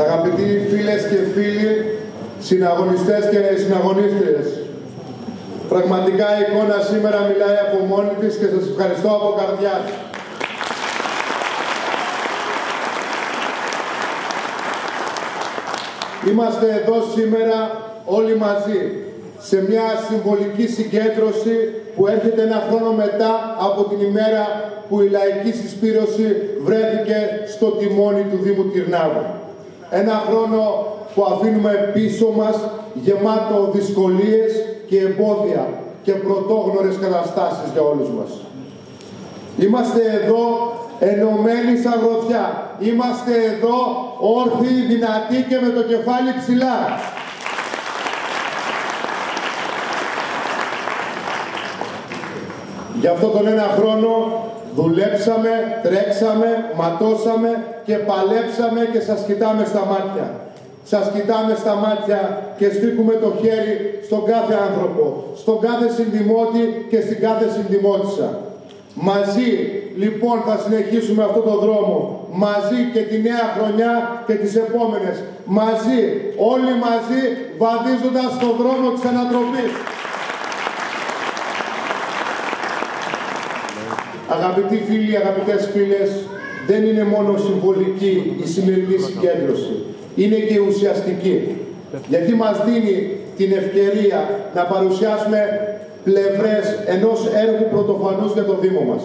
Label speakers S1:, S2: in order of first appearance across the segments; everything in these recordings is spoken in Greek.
S1: Αγαπητοί φίλες και φίλοι, συναγωνιστές και συναγωνίστριες, πραγματικά η εικόνα σήμερα μιλάει από μόνη της και σας ευχαριστώ από καρδιάς. Είμαστε εδώ σήμερα όλοι μαζί, σε μια συμβολική συγκέντρωση που έρχεται ένα χρόνο μετά από την ημέρα που η λαϊκή συσπήρωση βρέθηκε στο τιμόνι του Δήμου Τυρνάβου. Ένα χρόνο που αφήνουμε πίσω μας γεμάτο δυσκολίες και εμπόδια και πρωτόγνωρες καταστάσεις για όλους μας. Είμαστε εδώ ενωμένοι σαν γροθιά. Είμαστε εδώ όρθιοι, δυνατοί και με το κεφάλι ψηλά. Γι' αυτό τον ένα χρόνο δουλέψαμε, τρέξαμε, ματώσαμε και παλέψαμε και σας κοιτάμε στα μάτια. Σας κοιτάμε στα μάτια και στήκουμε το χέρι στον κάθε άνθρωπο, στον κάθε συνδημότη και στην κάθε συνδημότισσα. Μαζί, λοιπόν, θα συνεχίσουμε αυτό το δρόμο. Μαζί και τη νέα χρονιά και τις επόμενες. Μαζί, όλοι μαζί, βαδίζοντας στον δρόμο της ανατροπής. Αγαπητοί φίλοι, αγαπητές φίλες, δεν είναι μόνο συμβολική η σημερινή συγκέντρωση. Είναι και ουσιαστική. Γιατί μας δίνει την ευκαιρία να παρουσιάσουμε πλευρές ενός έργου πρωτοφανούς για το Δήμο μας.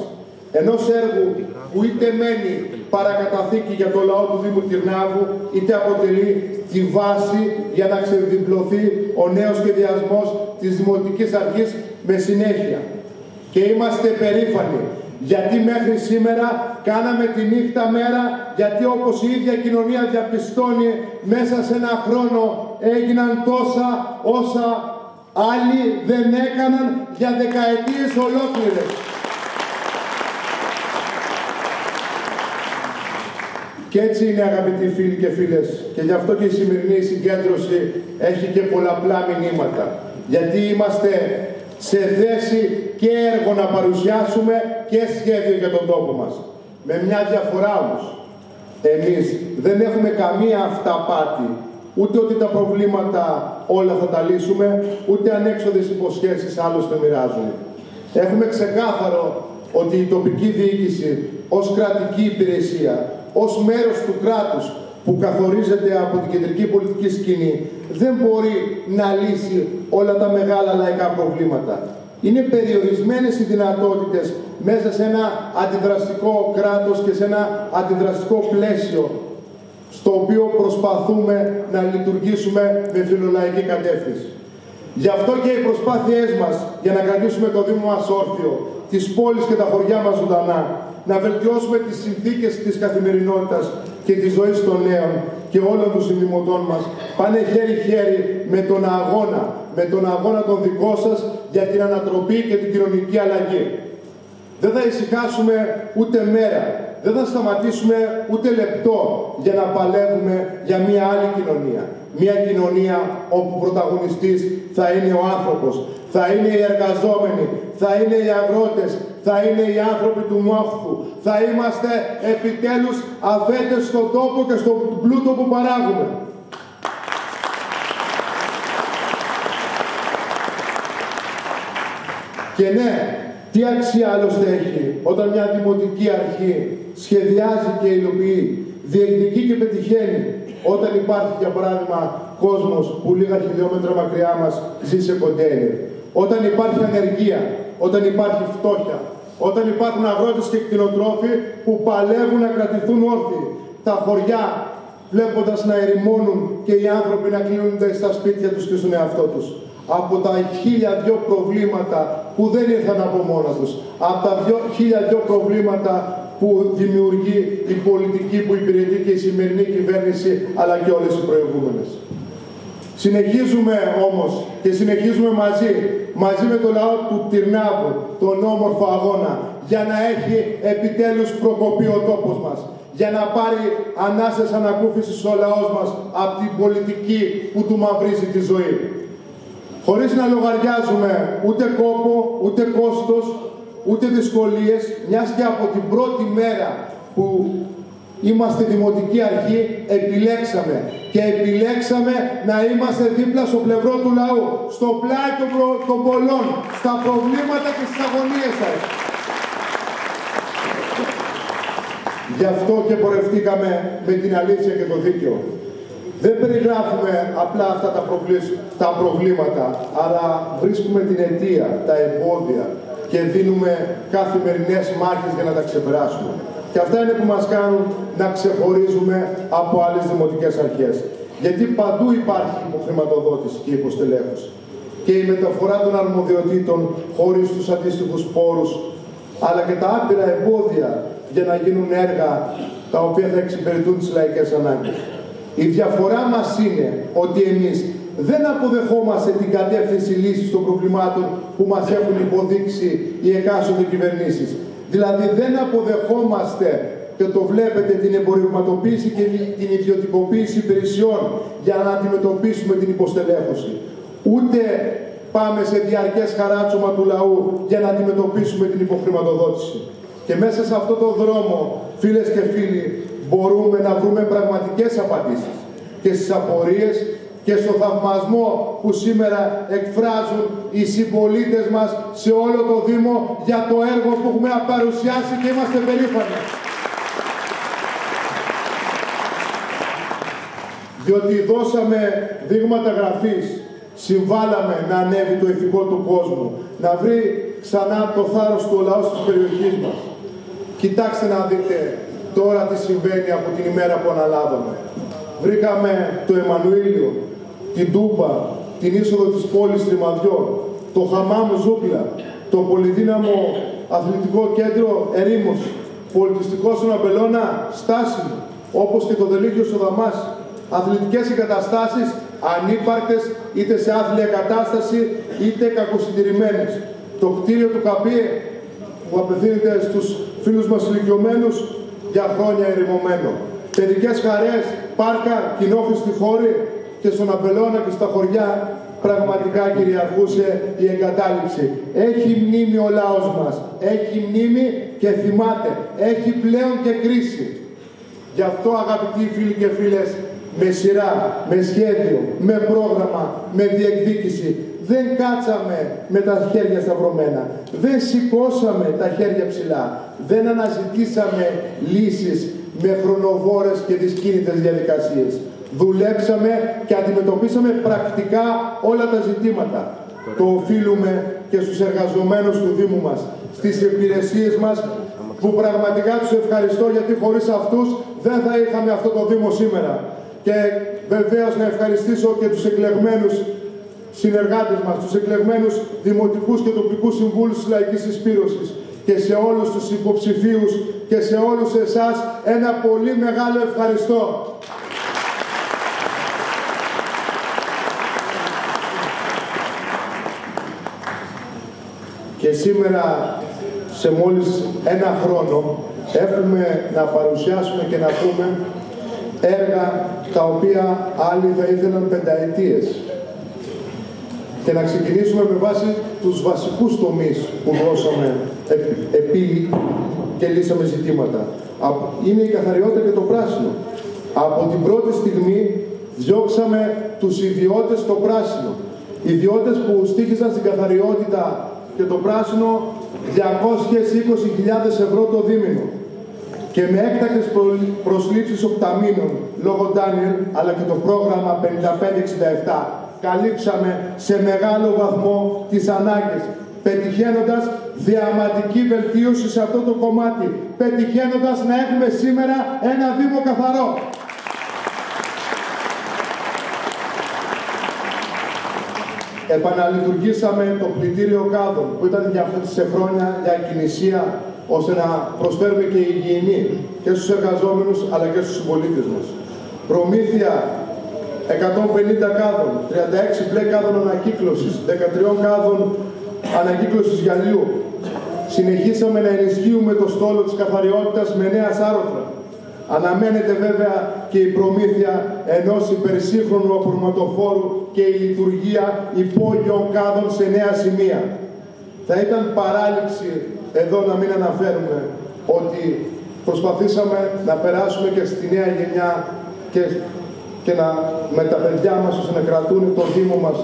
S1: Ενός έργου που είτε μένει παρακαταθήκη για το λαό του Δήμου Τυρνάβου, είτε αποτελεί τη βάση για να ξεδιπλωθεί ο νέος σχεδιασμός της Δημοτικής Αρχής με συνέχεια. Και είμαστε περήφανοι, γιατί μέχρι σήμερα κάναμε τη νύχτα μέρα, γιατί όπως η ίδια κοινωνία διαπιστώνει, μέσα σε ένα χρόνο έγιναν τόσα όσα άλλοι δεν έκαναν για δεκαετίες ολόκληρες. Και έτσι είναι, αγαπητοί φίλοι και φίλες, και γι' αυτό και η σημερινή συγκέντρωση έχει και πολλαπλά μηνύματα. Γιατί είμαστε σε θέση και έργο να παρουσιάσουμε και σχέδιο για τον τόπο μας. Με μια διαφορά όμως. Εμείς δεν έχουμε καμία αυταπάτη, ούτε ότι τα προβλήματα όλα θα τα λύσουμε, ούτε ανέξοδες υποσχέσεις άλλωστε μοιράζουμε. Έχουμε ξεκάθαρο ότι η τοπική διοίκηση ως κρατική υπηρεσία, ως μέρος του κράτους που καθορίζεται από την κεντρική πολιτική σκηνή, δεν μπορεί να λύσει όλα τα μεγάλα λαϊκά προβλήματα. Είναι περιορισμένες οι δυνατότητες μέσα σε ένα αντιδραστικό κράτος και σε ένα αντιδραστικό πλαίσιο, στο οποίο προσπαθούμε να λειτουργήσουμε με φιλολαϊκή κατεύθυνση. Γι' αυτό και οι προσπάθειές μας για να κρατήσουμε το Δήμο μας όρθιο, τις πόλεις και τα χωριά μας ζωντανά, να βελτιώσουμε τις συνθήκες της καθημερινότητας και της ζωής των νέων και όλων των συνδημοτών μας, πάνε χέρι-χέρι με τον αγώνα των δικών σας για την ανατροπή και την κοινωνική αλλαγή. Δεν θα ησυχάσουμε ούτε μέρα, δεν θα σταματήσουμε ούτε λεπτό για να παλεύουμε για μια άλλη κοινωνία. Μια κοινωνία όπου πρωταγωνιστής θα είναι ο άνθρωπος, θα είναι οι εργαζόμενοι, θα είναι οι αγρότες, θα είναι οι άνθρωποι του μόχθου. Θα είμαστε επιτέλους αφέντες στον τόπο και στον πλούτο που παράγουμε. Και ναι, τι αξία άλλωστε έχει όταν μια δημοτική αρχή σχεδιάζει και υλοποιεί, διεκδικεί και πετυχαίνει, όταν υπάρχει, για παράδειγμα, κόσμος που λίγα χιλιόμετρα μακριά μας ζει σε κοντέινερ. Όταν υπάρχει ανεργία, όταν υπάρχει φτώχεια, όταν υπάρχουν αγρότες και κτηνοτρόφοι που παλεύουν να κρατηθούν όρθιοι. Τα χωριά βλέποντας να ερημώνουν και οι άνθρωποι να κλείνονται στα σπίτια τους και στον εαυτό τους. Από τα 1002 προβλήματα που δεν ήρθαν από μόνα τους. Από τα 1002 προβλήματα που δημιουργεί η πολιτική που υπηρετεί και η σημερινή κυβέρνηση, αλλά και όλες οι προηγούμενες. Συνεχίζουμε όμως και συνεχίζουμε μαζί με το λαό του Τυρνάβου, τον όμορφο αγώνα, για να έχει επιτέλους προκοπεί ο τόπος μας, για να πάρει ανάσες ανακούφισης ο λαός μας από την πολιτική που του μαυρίζει τη ζωή. Χωρίς να λογαριάζουμε ούτε κόπο, ούτε κόστος, ούτε δυσκολίες, μιας και από την πρώτη μέρα που είμαστε δημοτική αρχή, επιλέξαμε. Και επιλέξαμε να είμαστε δίπλα στο πλευρό του λαού, στο πλάι των πολλών, στα προβλήματα και στις αγωνίες σας. Γι' αυτό και πορευτήκαμε με την αλήθεια και το δίκαιο. Δεν περιγράφουμε απλά αυτά τα προβλήματα, αλλά βρίσκουμε την αιτία, τα εμπόδια και δίνουμε καθημερινές μάχες για να τα ξεπεράσουμε. Και αυτά είναι που μας κάνουν να ξεχωρίζουμε από άλλες δημοτικές αρχές. Γιατί παντού υπάρχει υποχρηματοδότηση και υποστελέχωση. Και η μεταφορά των αρμοδιοτήτων χωρίς τους αντίστοιχους πόρους, αλλά και τα άπειρα εμπόδια για να γίνουν έργα τα οποία θα εξυπηρετούν τις λαϊκές ανάγκες. Η διαφορά μας είναι ότι εμείς δεν αποδεχόμαστε την κατεύθυνση λύσης των προβλημάτων που μας έχουν υποδείξει οι εκάστοτε κυβερνήσεις. Δηλαδή δεν αποδεχόμαστε, και το βλέπετε, την εμπορευματοποίηση και την ιδιωτικοποίηση υπηρεσιών για να αντιμετωπίσουμε την υποστελέχωση. Ούτε πάμε σε διαρκές χαράτσωμα του λαού για να αντιμετωπίσουμε την υποχρηματοδότηση. Και μέσα σε αυτό το δρόμο, φίλες και φίλοι, μπορούμε να βρούμε πραγματικές απαντήσεις και στις απορίες και στο θαυμασμό που σήμερα εκφράζουν οι συμπολίτες μας σε όλο το Δήμο για το έργο που έχουμε παρουσιάσει και είμαστε περήφανοι. Διότι δώσαμε δείγματα γραφής, συμβάλαμε να ανέβει το ηθικό του κόσμου, να βρει ξανά το θάρρος του λαού της περιοχής μας. Κοιτάξτε να δείτε τώρα τι συμβαίνει από την ημέρα που αναλάβαμε. Βρήκαμε το Εμμανουήλιο, την Τούμπα, την είσοδο της πόλης Τριμαδιό, το Χαμάμ Ζούγκλα, το πολυδύναμο αθλητικό κέντρο Ερήμος, πολιτιστικό στον Αμπελώνα Στάσιμο, όπως και το Δελίγιο στο Δαμάσι. Αθλητικές εγκαταστάσεις ανύπαρκτες, είτε σε άθλια κατάσταση, είτε κακοσυντηρημένες. Το κτίριο του ΚΑΠΙΕ που απευθύνεται στους φίλους μας ηλικιωμένους, για χρόνια ερημωμένο. Παιδικές χαρές, πάρκα, κοινόχρηστη χώροι και στον Αμπελώνα και στα χωριά πραγματικά κυριαρχούσε η εγκατάλειψη. Έχει μνήμη ο λαός μας. Έχει μνήμη και θυμάται. Έχει πλέον και κρίση. Γι' αυτό, αγαπητοί φίλοι και φίλες, με σειρά, με σχέδιο, με πρόγραμμα, με διεκδίκηση, δεν κάτσαμε με τα χέρια σταυρωμένα. Δεν σηκώσαμε τα χέρια ψηλά. Δεν αναζητήσαμε λύσεις με χρονοβόρες και δυσκίνητες διαδικασίες. Δουλέψαμε και αντιμετωπίσαμε πρακτικά όλα τα ζητήματα. Το οφείλουμε και στους εργαζομένους του Δήμου μας, στις υπηρεσίες μας, που πραγματικά τους ευχαριστώ, γιατί χωρίς αυτούς δεν θα είχαμε αυτό το Δήμο σήμερα. Και βεβαίως να ευχαριστήσω και τους εκλεγμένους συνεργάτες μας, τους εκλεγμένους δημοτικούς και τοπικούς συμβούλους της Λαϊκής Συσπήρωσης, και σε όλους τους υποψηφίους και σε όλους εσάς ένα πολύ μεγάλο ευχαριστώ. Και σήμερα, σε μόλις ένα χρόνο, έχουμε να παρουσιάσουμε και να πούμε έργα τα οποία άλλοι θα ήθελαν πενταετίες. Και να ξεκινήσουμε με βάση τους βασικούς τομείς που δώσαμε επί και λύσαμε ζητήματα. Είναι η καθαριότητα και το πράσινο. Από την πρώτη στιγμή διώξαμε τους ιδιώτες στο πράσινο. Ιδιώτες που στοίχησαν στην καθαριότητα και το πράσινο 220.000 ευρώ το δίμηνο. Και με έκτακτες προσλήψεις οκταμήνων, λόγω Ντάνιελ, αλλά και το πρόγραμμα 5567, καλύψαμε σε μεγάλο βαθμό τις ανάγκες, πετυχαίνοντας διαματική βελτίωση σε αυτό το κομμάτι, πετυχαίνοντας να έχουμε σήμερα ένα Δήμο καθαρό. Επαναλειτουργήσαμε το πλυντήριο κάδων, που ήταν σε χρόνια για εκκινησία, ώστε να προσφέρουμε και υγιεινή και στους εργαζόμενους αλλά και στους συμπολίτες μας. Προμήθεια 150 κάδων, 36 μπλε κάδων ανακύκλωσης, 13 κάδων ανακύκλωσης γυαλιού. Συνεχίσαμε να ενισχύουμε το στόλο της καθαριότητας με νέα σάρωθρα. Αναμένεται βέβαια και η προμήθεια ενός υπερσύγχρονου απορριμματοφόρου και η λειτουργία υπόγειων κάδων σε νέα σημεία. Θα ήταν παράληψη εδώ να μην αναφέρουμε ότι προσπαθήσαμε να περάσουμε και στη νέα γενιά και με τα παιδιά μας ώστε να κρατούν το Δήμο μας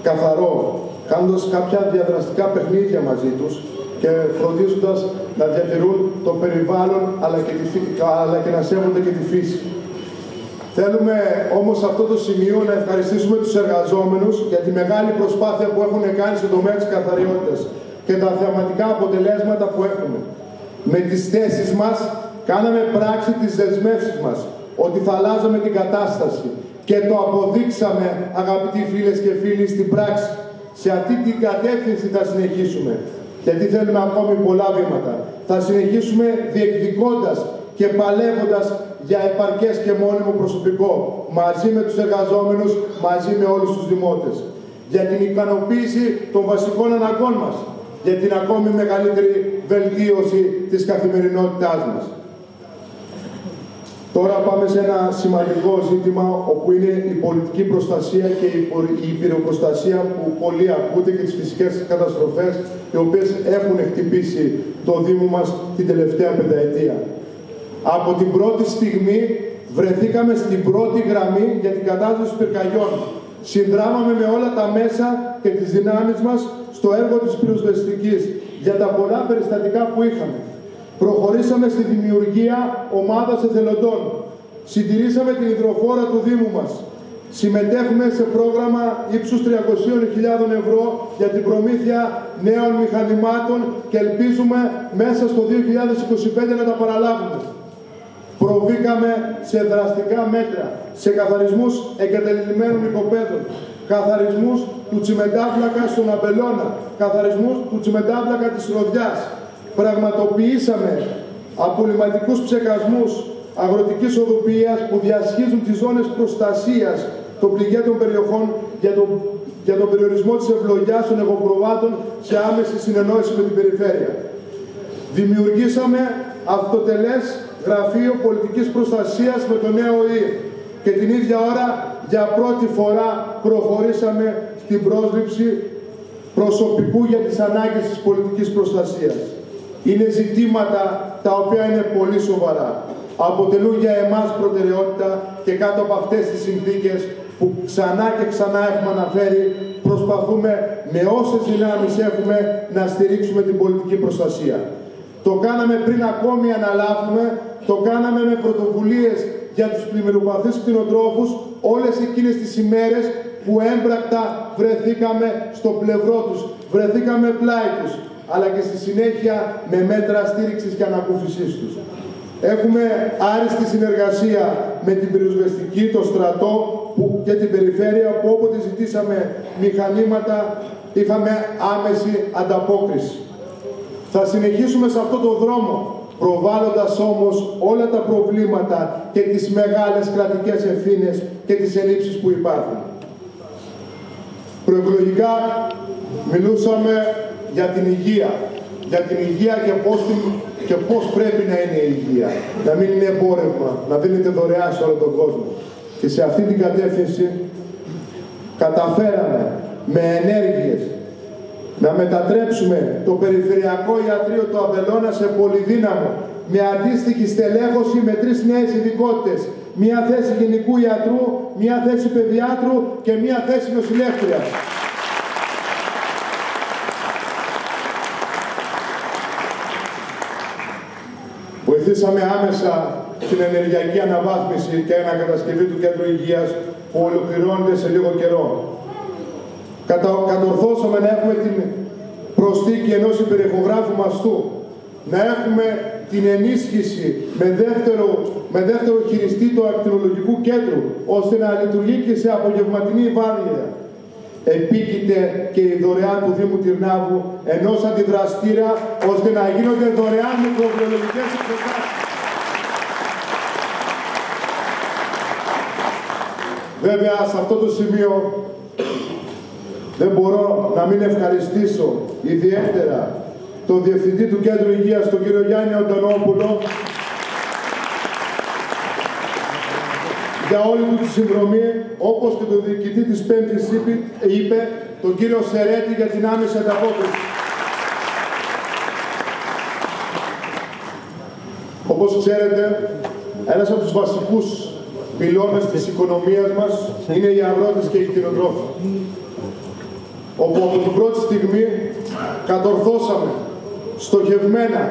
S1: καθαρό, κάνοντας κάποια διαδραστικά παιχνίδια μαζί τους και φροντίζοντας να διατηρούν το περιβάλλον αλλά και να σέβονται και τη φύση. Θέλουμε όμως σε αυτό το σημείο να ευχαριστήσουμε τους εργαζόμενους για τη μεγάλη προσπάθεια που έχουν κάνει στον τομέα της καθαριότητας και τα θεαματικά αποτελέσματα που έχουμε. Με τις θέσεις μας κάναμε πράξη τις δεσμεύσεις μας ότι θα αλλάζαμε την κατάσταση και το αποδείξαμε, αγαπητοί φίλες και φίλοι, στην πράξη. Σε αυτή την κατεύθυνση θα συνεχίσουμε, γιατί θέλουμε ακόμη πολλά βήματα. Θα συνεχίσουμε διεκδικώντας και παλεύοντας για επαρκές και μόνιμο προσωπικό, μαζί με τους εργαζόμενους, μαζί με όλους τους δημότες. Για την ικανοποίηση των βασικών αναγκών μας, για την ακόμη μεγαλύτερη βελτίωση της καθημερινότητάς μας. Τώρα πάμε σε ένα σημαντικό ζήτημα, όπου είναι η πολιτική προστασία και η υπηρεοπροστασία που πολλοί ακούτε και τις φυσικές καταστροφές, οι οποίες έχουν χτυπήσει το Δήμο μας την τελευταία πενταετία. Από την πρώτη στιγμή βρεθήκαμε στην πρώτη γραμμή για την κατάσταση των πυρκαγιών. Συνδράμαμε με όλα τα μέσα και τις δυνάμεις μας στο έργο της πυροσβεστικής για τα πολλά περιστατικά που είχαμε. Προχωρήσαμε στη δημιουργία ομάδας εθελοντών. Συντηρήσαμε την υδροφόρα του Δήμου μας. Συμμετέχουμε σε πρόγραμμα ύψους 300.000 ευρώ για την προμήθεια νέων μηχανημάτων και ελπίζουμε μέσα στο 2025 να τα παραλάβουμε. Προβήκαμε σε δραστικά μέτρα, σε καθαρισμούς εγκαταλειμμένων οικοπαίδων, καθαρισμούς του τσιμεντάβλακα στον Αμπελώνα, καθαρισμούς του τσιμεντάβλακα της Ροδιάς. Πραγματοποιήσαμε απολυματικούς ψεκασμούς αγροτικής οδοποιίας που διασχίζουν τις ζώνες προστασίας των πληγέντων περιοχών για τον περιορισμό της ευλογιάς των εγωπροβάτων σε άμεση συνεννόηση με την περιφέρεια. Δημιουργήσαμε αυτοτελές γραφείο πολιτικής προστασίας με το νέο ΙΕ και την ίδια ώρα για πρώτη φορά προχωρήσαμε στην πρόσληψη προσωπικού για τις ανάγκες της πολιτικής προστασίας. Είναι ζητήματα τα οποία είναι πολύ σοβαρά. Αποτελούν για εμάς προτεραιότητα και κάτω από αυτές τις συνθήκες που ξανά και ξανά έχουμε αναφέρει, προσπαθούμε με όσες δυνάμεις έχουμε να στηρίξουμε την πολιτική προστασία. Το κάναμε πριν ακόμη αναλάβουμε, το κάναμε με πρωτοβουλίες για τους πλημμυροπαθείς κτηνοτρόφους όλες εκείνες τις ημέρες που έμπρακτα βρεθήκαμε στο πλευρό τους, βρεθήκαμε πλάι τους, αλλά και στη συνέχεια με μέτρα στήριξης και ανακούφισης τους. Έχουμε άριστη συνεργασία με την πυροσβεστική, το στρατό και την περιφέρεια, που όποτε ζητήσαμε μηχανήματα είχαμε άμεση ανταπόκριση. Θα συνεχίσουμε σε αυτόν τον δρόμο, προβάλλοντας όμως όλα τα προβλήματα και τις μεγάλες κρατικές ευθύνες και τις ελλείψεις που υπάρχουν. Προεκλογικά μιλούσαμε για την υγεία. Για την υγεία και πώς πρέπει να είναι η υγεία. Να μην είναι εμπόρευμα, να δίνεται δωρεάν σε όλο τον κόσμο. Και σε αυτή την κατεύθυνση καταφέραμε με ενέργειες να μετατρέψουμε το Περιφερειακό Ιατρείο του Αμπελώνα σε πολυδύναμο, με αντίστοιχη στελέχωση με 3 νέες ειδικότητες. Μία θέση γενικού ιατρού, μία θέση παιδιάτρου και μία θέση νοσηλεύτριας. Βοηθήσαμε άμεσα την ενεργειακή αναβάθμιση και ανακατασκευή του Κέντρου Υγείας που ολοκληρώνεται σε λίγο καιρό. Κατορθώσαμε να έχουμε την προσθήκη ενός υπερηχογράφου μαστού, να έχουμε την ενίσχυση με δεύτερο χειριστή του ακτινολογικού κέντρου, ώστε να λειτουργεί και σε απογευματινή βάρδια. Επίκειται και η δωρεάν του Δήμου Τυρνάβου ενός αντιδραστήρα, ώστε να γίνονται δωρεάν μικροβιολογικές εξετάσεις. Βέβαια, σε αυτό το σημείο δεν μπορώ να μην ευχαριστήσω ιδιαίτερα τον Διευθυντή του Κέντρου Υγείας, τον κύριο Γιάννη Αντωνόπουλο, για όλη του τη συνδρομή, όπως και τον διοικητή της Πέμπτης είπε, τον κύριο Σερέτη, για την άμεση ανταπόκριση. Όπως ξέρετε, ένας από τους βασικούς πυλώνες της οικονομίας μας είναι οι αγρότες και οι κτηνοτρόφοι. Όπου από την πρώτη στιγμή κατορθώσαμε στοχευμένα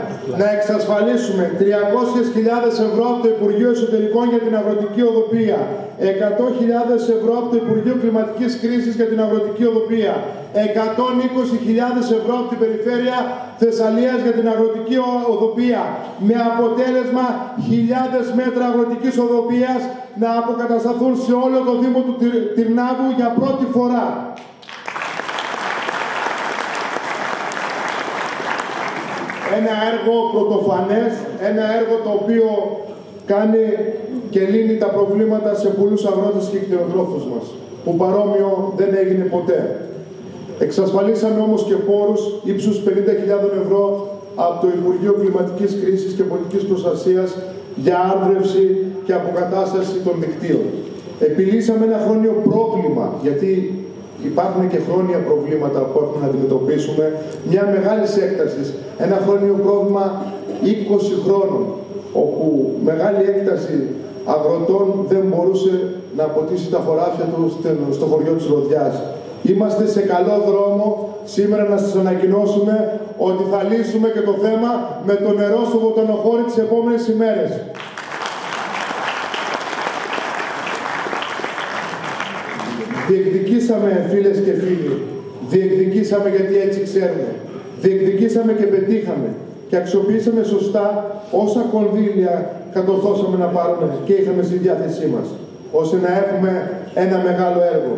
S1: να εξασφαλίσουμε 300.000 ευρώ από το Υπουργείο Εσωτερικών για την αγροτική οδοποιία, 100.000 ευρώ από το Υπουργείο Κλιματικής Κρίσης για την αγροτική οδοποιία, 120.000 ευρώ από την Περιφέρεια Θεσσαλίας για την αγροτική οδοποιία, με αποτέλεσμα χιλιάδες μέτρα αγροτικής οδοποιίας να αποκατασταθούν σε όλο το Δήμο του Τυρνάβου για πρώτη φορά. Ένα έργο πρωτοφανές, ένα έργο το οποίο κάνει και λύνει τα προβλήματα σε πολλούς αγρότες και κτηνοτρόφους μας, που παρόμοιο δεν έγινε ποτέ. Εξασφαλίσαμε όμως και πόρους ύψους 50.000 ευρώ από το Υπουργείο Κλιματικής Κρίσης και Πολιτικής Προστασίας για άρδρευση και αποκατάσταση των δικτύων. Επιλύσαμε ένα χρόνιο πρόβλημα, γιατί υπάρχουν και χρόνια προβλήματα που έχουμε να αντιμετωπίσουμε, μια μεγάλη έκταση, ένα χρόνιο πρόβλημα 20 χρόνων, όπου μεγάλη έκταση αγροτών δεν μπορούσε να ποτίσει τα χωράφια του στο χωριό της Ροδιάς. Είμαστε σε καλό δρόμο σήμερα να σας ανακοινώσουμε ότι θα λύσουμε και το θέμα με το νερό στο Βοτανοχώρι τις επόμενες ημέρες. Διεκδικήσαμε, φίλες και φίλοι, διεκδικήσαμε γιατί έτσι ξέρουμε. Διεκδικήσαμε και πετύχαμε και αξιοποιήσαμε σωστά όσα κονδύλια κατορθώσαμε να πάρουμε και είχαμε στη διάθεσή μας, ώστε να έχουμε ένα μεγάλο έργο,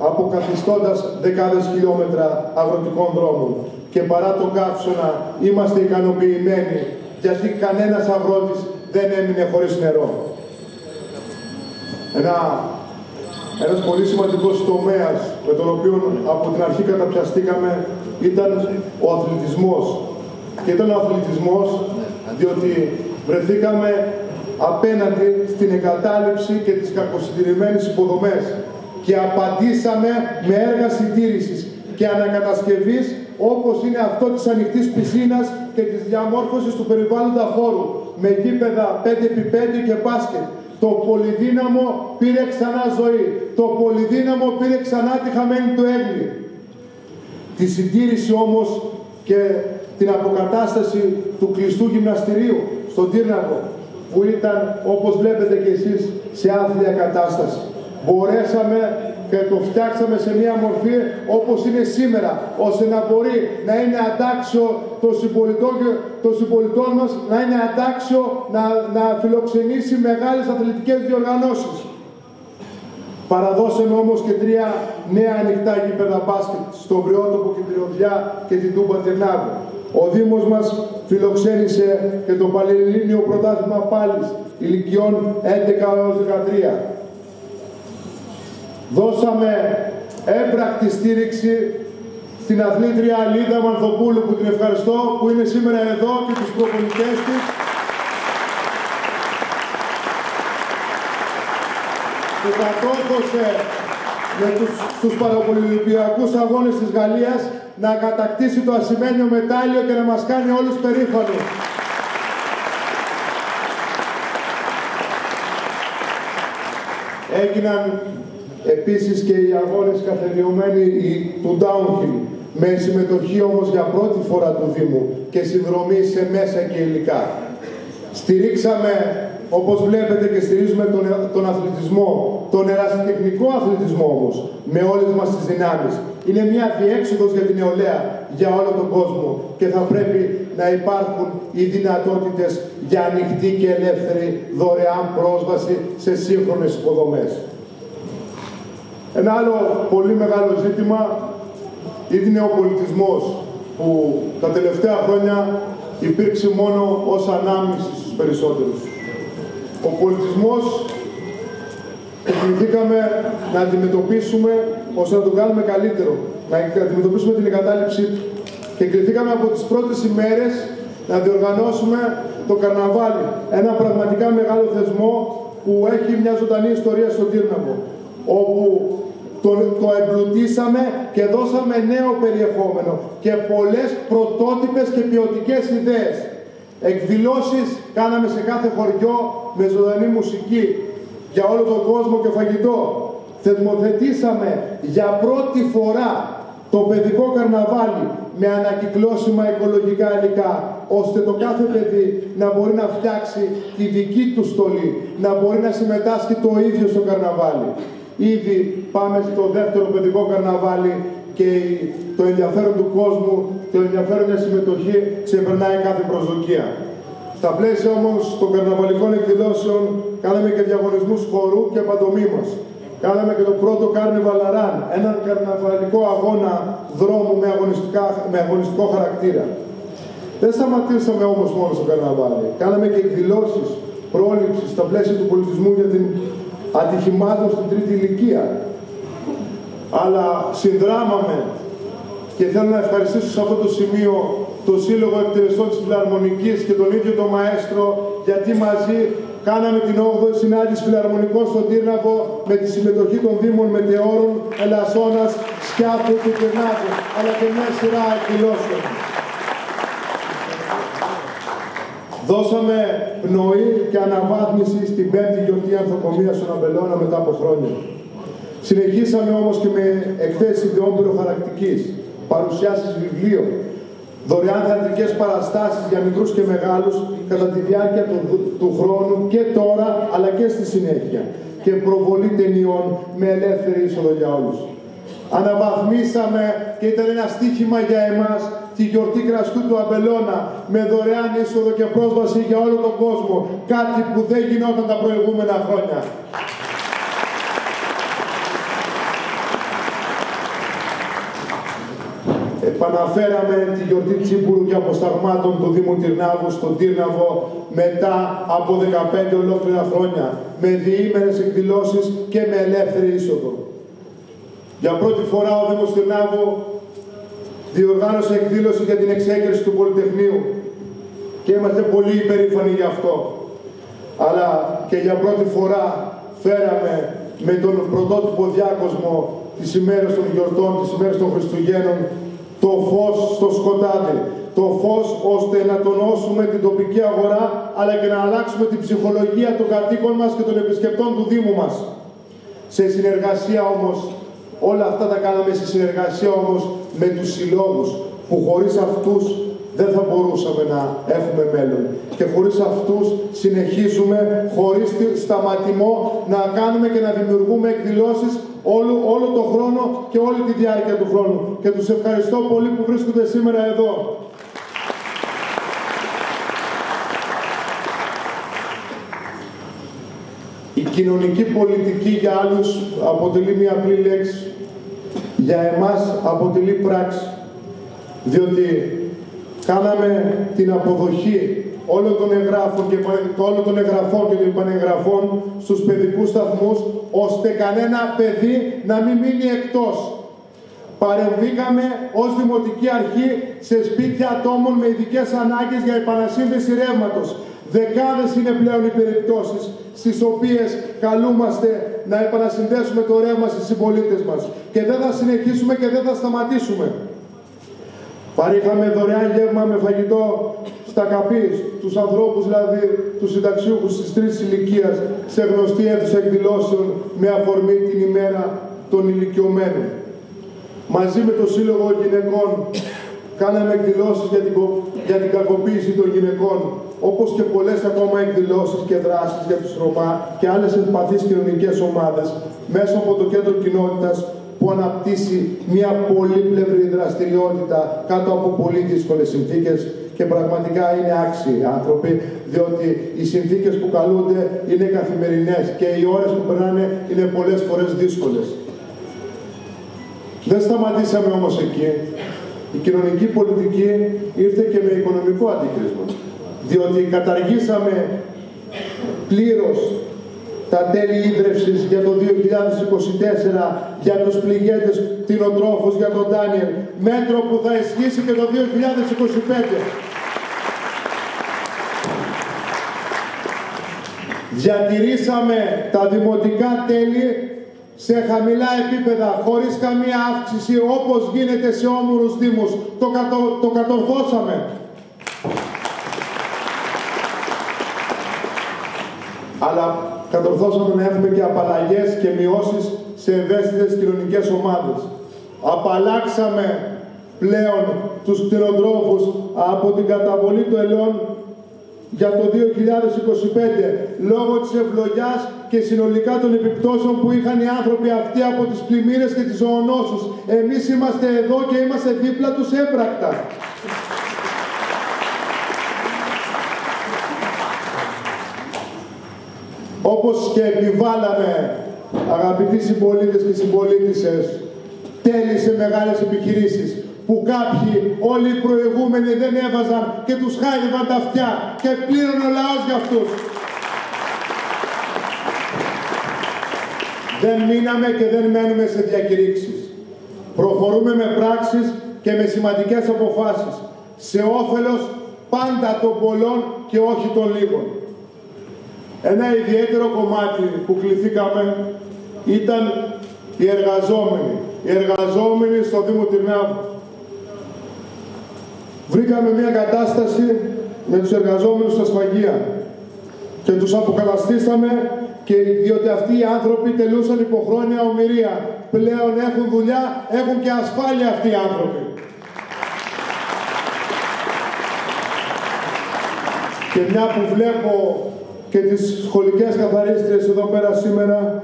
S1: αποκαθιστώντας δεκάδες χιλιόμετρα αγροτικών δρόμων. Και παρά το καύσωνα είμαστε ικανοποιημένοι, γιατί κανένας αγρότης δεν έμεινε χωρίς νερό. Ένας πολύ σημαντικός τομέας με τον οποίο από την αρχή καταπιαστήκαμε ήταν ο αθλητισμός. Και ήταν ο αθλητισμός διότι βρεθήκαμε απέναντι στην εγκατάλειψη και τις κακοσυντηρημένες υποδομές και απαντήσαμε με έργα συντήρησης και ανακατασκευής, όπως είναι αυτό της ανοιχτής πισίνας και της διαμόρφωσης του περιβάλλοντα χώρου με γήπεδα 5x5 και μπάσκετ. Το πολυδύναμο πήρε ξανά ζωή. Το πολυδύναμο πήρε ξανά τη χαμένη του έγκλη. Τη συντήρηση όμως και την αποκατάσταση του κλειστού γυμναστηρίου στον Τύρναβο, που ήταν, όπως βλέπετε και εσείς, σε άθλια κατάσταση. Μπορέσαμε και το φτιάξαμε σε μια μορφή όπως είναι σήμερα, ώστε να μπορεί να είναι αντάξιο των συμπολιτών μας, να είναι αντάξιο να φιλοξενήσει μεγάλες αθλητικές διοργανώσεις. Παραδώσαμε όμως και 3 νέα ανοιχτά γήπεδα μπάσκετ στο Βριότοπο και τη Ροδιά και την Τούμπα Τυρνάβου. Ο Δήμος μας φιλοξένησε και το Πανελλήνιο Πρωτάθλημα Πάλης ηλικιών 11 έως 13. Δώσαμε έμπρακτη στήριξη στην αθλήτρια Λίδα Μανθοπούλου, που την ευχαριστώ, που είναι σήμερα εδώ, και τους προπονητές της, που κατόρθωσε στους Παραολυμπιακούς Αγώνες της Γαλλίας να κατακτήσει το ασημένιο μετάλλιο και να μας κάνει όλους περήφανους. Έγιναν επίσης και οι αγώνες καθιερωμένοι του downhill, με συμμετοχή όμως για πρώτη φορά του Δήμου και συνδρομή σε μέσα και υλικά. Στηρίξαμε, όπως βλέπετε, και στηρίζουμε τον αθλητισμό, τον ερασιτεχνικό αθλητισμό όμως, με όλες μας τις δυνάμεις. Είναι μια διέξοδος για την νεολαία, για όλο τον κόσμο, και θα πρέπει να υπάρχουν οι δυνατότητες για ανοιχτή και ελεύθερη δωρεάν πρόσβαση σε σύγχρονες υποδομές. Ένα άλλο πολύ μεγάλο ζήτημα είναι ο πολιτισμός, που τα τελευταία χρόνια υπήρξε μόνο ως ανάμνηση στους περισσότερους. Ο πολιτισμός κληθήκαμε να αντιμετωπίσουμε ώστε να τον κάνουμε καλύτερο, να αντιμετωπίσουμε την εγκατάλειψή του. Και κληθήκαμε από τις πρώτες ημέρες να διοργανώσουμε το καρναβάλι, ένα πραγματικά μεγάλο θεσμό που έχει μια ζωντανή ιστορία στον Τύρναβο, όπου το εμπλουτίσαμε και δώσαμε νέο περιεχόμενο και πολλές πρωτότυπες και ποιοτικές ιδέες. Εκδηλώσεις κάναμε σε κάθε χωριό με ζωντανή μουσική για όλο τον κόσμο και φαγητό. Θεσμοθετήσαμε για πρώτη φορά το παιδικό καρναβάλι με ανακυκλώσιμα οικολογικά υλικά, ώστε το κάθε παιδί να μπορεί να φτιάξει τη δική του στολή, να μπορεί να συμμετάσχει το ίδιο στο καρναβάλι. Ήδη πάμε στο δεύτερο παιδικό καρναβάλι και το ενδιαφέρον του κόσμου, το ενδιαφέρον για συμμετοχή ξεπερνάει κάθε προσδοκία. Στα πλαίσια όμως των καρναβαλικών εκδηλώσεων κάναμε και διαγωνισμούς χορού και παντομήμας. Κάναμε και το πρώτο Carnival Run, έναν καρναβαλικό αγώνα δρόμου με αγωνιστικό χαρακτήρα. Δεν σταματήσαμε όμως μόνο στο καρναβάλι. Κάναμε και εκδηλώσεις πρόληψης στα πλαίσια του πολιτισμού για την ατυχημάτων στην τρίτη ηλικία. Αλλά συνδράμαμε και θέλω να ευχαριστήσω σε αυτό το σημείο το Σύλλογο Εκτελεστών της Φιλαρμονικής και τον ίδιο τον Μαέστρο, γιατί μαζί κάναμε την 8η συνάντηση φιλαρμονικών στον Τύρναβο με τη συμμετοχή των Δήμων Μετεώρων, Ελασσόνας, Σκιάθου του Τυρνάβου, αλλά και μια σειρά εκδηλώσεων. Δώσαμε πνοή και αναβάθμιση στην 5η γιορτή ανθοκομείας στον Αμπελώνα μετά από χρόνια. Συνεχίσαμε όμως και με εκθέσεις ιδεών πυροχαρακτικής, παρουσιάσεις βιβλίων, δωρεάν θεατρικές παραστάσεις για μικρούς και μεγάλους κατά τη διάρκεια του χρόνου και τώρα, αλλά και στη συνέχεια, και προβολή ταινιών με ελεύθερη είσοδο για όλους. Αναβαθμίσαμε και ήταν ένα στοίχημα για εμάς τη γιορτή κρασιού του Αμπελώνα με δωρεάν είσοδο και πρόσβαση για όλο τον κόσμο, κάτι που δεν γινόταν τα προηγούμενα χρόνια. Επαναφέραμε τη γιορτή Τσίπουρου και Αποσταγμάτων του Δήμου Τυρνάβου στον Τύρναβο μετά από 15 ολόκληρα χρόνια, με διήμερες εκδηλώσεις και με ελεύθερη είσοδο. Για πρώτη φορά ο Δήμος Τυρνάβου διοργάνωσε εκδήλωση για την εξέγερση του Πολυτεχνείου και είμαστε πολύ υπερήφανοι γι' αυτό. Αλλά και για πρώτη φορά φέραμε με τον πρωτότυπο διάκοσμο τις ημέρες των γιορτών, τις ημέρες των Χριστουγέννων, το φως στο σκοτάδι. Το φως ώστε να τονώσουμε την τοπική αγορά, αλλά και να αλλάξουμε την ψυχολογία των κατοίκων μας και των επισκεπτών του Δήμου μας. Σε συνεργασία όμως, όλα αυτά τα κάναμε σε συνεργασία όμως με τους συλλόγους, που χωρίς αυτούς δεν θα μπορούσαμε να έχουμε μέλλον. Και χωρίς αυτούς συνεχίζουμε, χωρίς σταματημό, να κάνουμε και να δημιουργούμε εκδηλώσεις όλο το χρόνο και όλη τη διάρκεια του χρόνου. Και τους ευχαριστώ πολύ που βρίσκονται σήμερα εδώ. Η κοινωνική πολιτική για άλλους αποτελεί μια απλή λέξη. Για εμάς αποτελεί πράξη. Διότι κάναμε την αποδοχή όλων των εγγράφων και των επανεγγραφών στους παιδικούς σταθμούς, ώστε κανένα παιδί να μην μείνει εκτός. Παρεμβήκαμε ως Δημοτική Αρχή σε σπίτια ατόμων με ειδικές ανάγκες για επανασύνδεση ρεύματος. Δεκάδες είναι πλέον οι περιπτώσεις στις οποίες καλούμαστε να επανασυνδέσουμε το ρεύμα στις συμπολίτες μας. Και δεν θα συνεχίσουμε και δεν θα σταματήσουμε. Παρήχαμε δωρεάν γεύμα με φαγητό στα ΚΑΠΗ, τους ανθρώπους δηλαδή, τους συνταξιούχους της τρίτης ηλικίας, σε γνωστή αίθουσα εκδηλώσεων με αφορμή την ημέρα των ηλικιωμένων. Μαζί με το Σύλλογο Γυναικών κάναμε εκδηλώσεις για την κακοποίηση των γυναικών, όπως και πολλές ακόμα εκδηλώσεις και δράσεις για τους Ρωμά και άλλες ευπαθείς κοινωνικές ομάδες, μέσα από το Κέντρο Κοινότητας, που αναπτύσσει μια πολύπλευρη δραστηριότητα κάτω από πολύ δύσκολες συνθήκες και πραγματικά είναι άξιοι άνθρωποι, διότι οι συνθήκες που καλούνται είναι καθημερινές και οι ώρες που περνάνε είναι πολλές φορές δύσκολες. Δεν σταματήσαμε όμως εκεί. Η κοινωνική πολιτική ήρθε και με οικονομικό αντίκρισμα, διότι καταργήσαμε πλήρως τα τέλη ίδρευσης για το 2024 για τους πληγέντες κτηνοτρόφους, για τον Ντάνιελ, μέτρο που θα ισχύσει και το 2025. Διατηρήσαμε τα δημοτικά τέλη σε χαμηλά επίπεδα, χωρίς καμία αύξηση, όπως γίνεται σε όμορους δήμους. Το κατορθώσαμε. αλλά κατορθώσαμε να έχουμε και απαλλαγές και μειώσεις σε ευαίσθητες κοινωνικές ομάδες. Απαλλάξαμε πλέον τους κτηνοτρόφους από την καταβολή των ελαιών για το 2025, λόγω της ευλογιάς και συνολικά των επιπτώσεων που είχαν οι άνθρωποι αυτοί από τις πλημμύρες και τις ζωονόσους. Εμείς είμαστε εδώ και είμαστε δίπλα τους έμπρακτα. Όπως και επιβάλαμε, αγαπητοί συμπολίτες και συμπολίτησες, τέλη σε μεγάλες επιχειρήσεις, που κάποιοι, όλοι οι προηγούμενοι δεν έβαζαν και τους χάιδευαν τα αυτιά και πλήρωνε ο λαός για αυτούς. Δεν μείναμε και δεν μένουμε σε διακηρύξεις. Προχωρούμε με πράξεις και με σημαντικές αποφάσεις, σε όφελος πάντα των πολλών και όχι των λίγων. Ένα ιδιαίτερο κομμάτι που κληθήκαμε ήταν οι εργαζόμενοι. Οι εργαζόμενοι στο Δήμο Τυρνάβου. Βρήκαμε μια κατάσταση με τους εργαζόμενους στα σφαγεία και τους αποκαταστήσαμε, και διότι αυτοί οι άνθρωποι τελούσαν υποχρόνια ομηρία. Πλέον έχουν δουλειά, έχουν και ασφάλεια αυτοί οι άνθρωποι. Και μια που βλέπω και τις σχολικές καθαρίστριες εδώ πέρα σήμερα,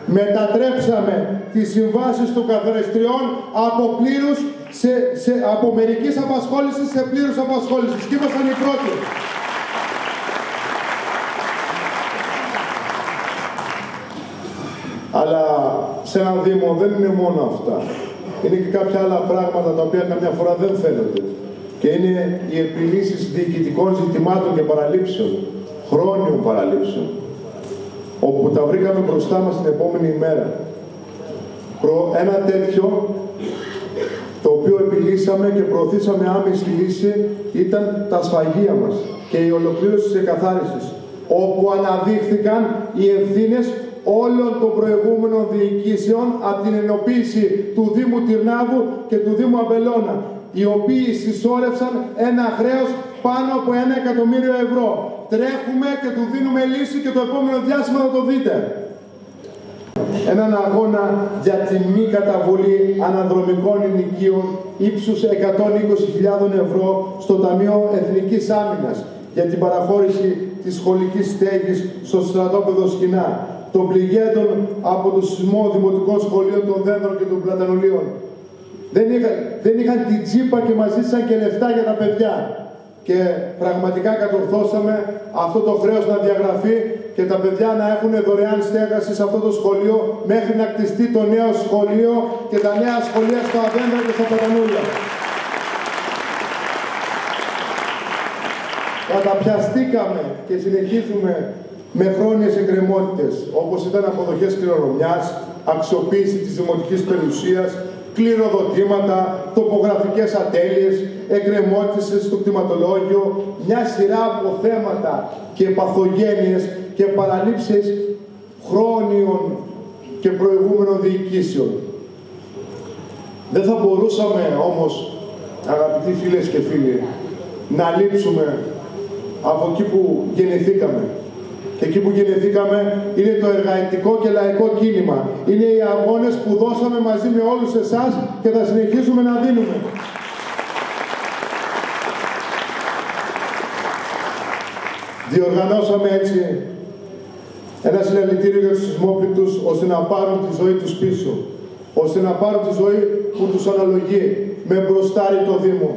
S1: μετατρέψαμε τις συμβάσεις των καθαριστριών από πλήρους από μερικής απασχόλησης σε πλήρους απασχόλησης. Και ήμασταν οι πρώτοι. Αλλά σε έναν Δήμο δεν είναι μόνο αυτά. Είναι και κάποια άλλα πράγματα τα οποία καμιά φορά δεν φαίνονται. Και είναι οι επιλύσεις διοικητικών ζητημάτων και παραλήψεων, χρόνιων παραλήψεων, όπου τα βρήκαμε μπροστά μας την επόμενη ημέρα. Ένα τέτοιο, το οποίο επιλύσαμε και προωθήσαμε άμεση λύση, ήταν τα σφαγεία μας και η ολοκλήρωση της εκαθάρισης, όπου αναδείχθηκαν οι ευθύνες όλων των προηγούμενων διοικήσεων από την ενοποίηση του Δήμου Τυρνάβου και του Δήμου Αμπελώνα, οι οποίοι συσσόρευσαν ένα χρέος πάνω από 1 εκατομμύριο ευρώ. Τρέχουμε και του δίνουμε λύση και το επόμενο διάστημα θα το δείτε. Έναν αγώνα για τη μη καταβολή αναδρομικών ενοικίων ύψους 120.000 ευρώ στο Ταμείο Εθνικής Άμυνας για την παραχώρηση της σχολικής στέγης στο στρατόπεδο Σκηνά, των πληγέντων από το σεισμό δημοτικών σχολείων των Δένδρων και των Πλατανολίων. Δεν είχαν την τσίπα και μας ζήτησαν και λεφτά για τα παιδιά. Και πραγματικά κατορθώσαμε αυτό το χρέος να διαγραφεί και τα παιδιά να έχουν δωρεάν στέγαση σε αυτό το σχολείο μέχρι να κτιστεί το νέο σχολείο και τα νέα σχολεία στο Αδένδρα και στα Πλατανούλια. Καταπιαστήκαμε και συνεχίζουμε με χρόνιες εκκρεμότητες, όπως ήταν αποδοχές κληρονομιάς, αξιοποίηση της δημοτικής περιουσίας, κληροδοτήματα, τοπογραφικές ατέλειες, εκκρεμότητες στο κτηματολόγιο, μια σειρά από θέματα και παθογένειες και παραλήψεις χρόνιων και προηγούμενων διοικήσεων. Δεν θα μπορούσαμε όμως, αγαπητοί φίλες και φίλοι, να λείψουμε από εκεί που γεννηθήκαμε. Και εκεί που γεννηθήκαμε είναι το εργατικό και λαϊκό κίνημα. Είναι οι αγώνες που δώσαμε μαζί με όλους εσάς και θα συνεχίσουμε να δίνουμε. Διοργανώσαμε έτσι ένα συλλαλητήριο για τους σεισμόπληκτους, ώστε να πάρουν τη ζωή τους πίσω. Ώστε να πάρουν τη ζωή που τους αναλογεί με μπροστάρι το Δήμο.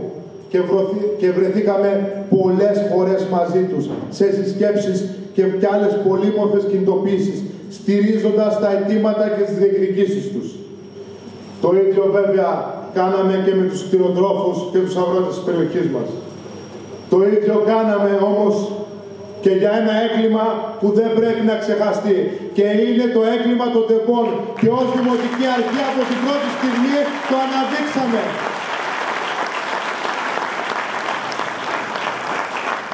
S1: Και βρεθήκαμε πολλές φορές μαζί τους σε συσκέψεις και άλλες πολύμορφες κινητοποίησεις, στηρίζοντας τα αιτήματα και τις διεκδικήσεις τους. Το ίδιο βέβαια κάναμε και με τους κτηνοτρόφους και τους αγρότες της περιοχής μας. Το ίδιο κάναμε όμως και για ένα έγκλημα που δεν πρέπει να ξεχαστεί, και είναι το έγκλημα των ΤΕΠΟΝ, και ως Δημοτική Αρχή από την πρώτη στιγμή το αναδείξαμε.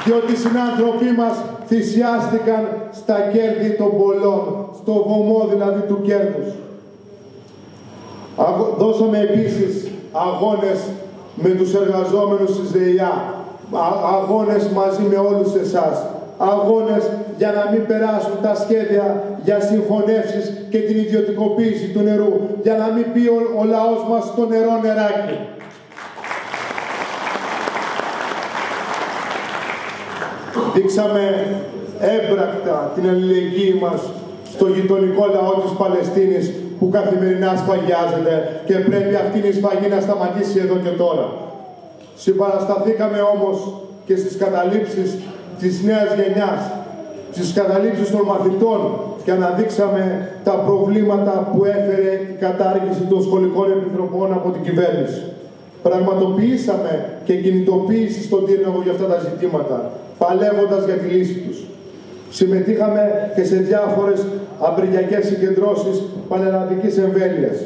S1: Διότι οι συνάνθρωποι μας θυσιάστηκαν στα κέρδη των πολλών, στο βωμό δηλαδή του κέρδους. Δώσαμε επίσης αγώνες με τους εργαζόμενους της ΔΕΙΑ, αγώνες μαζί με όλους εσάς, αγώνες για να μην περάσουν τα σχέδια για συγχωνεύσεις και την ιδιωτικοποίηση του νερού, για να μην πει ο λαός μας το νερό νεράκι. Δείξαμε έμπρακτα την αλληλεγγύη μας στο γειτονικό λαό της Παλαιστίνης που καθημερινά σφαγιάζεται και πρέπει αυτή η σφαγή να σταματήσει εδώ και τώρα. Συμπαρασταθήκαμε όμως και στις καταλήψεις της νέας γενιάς, στις καταλήψεις των μαθητών και αναδείξαμε τα προβλήματα που έφερε η κατάργηση των σχολικών επιτροπών από την κυβέρνηση. Πραγματοποιήσαμε και κινητοποίηση στον Τύρναβο για αυτά τα ζητήματα, παλεύοντας για τη λύση τους. Συμμετείχαμε και σε διάφορες απεργιακές συγκεντρώσεις πανελλαδικής εμβέλειας.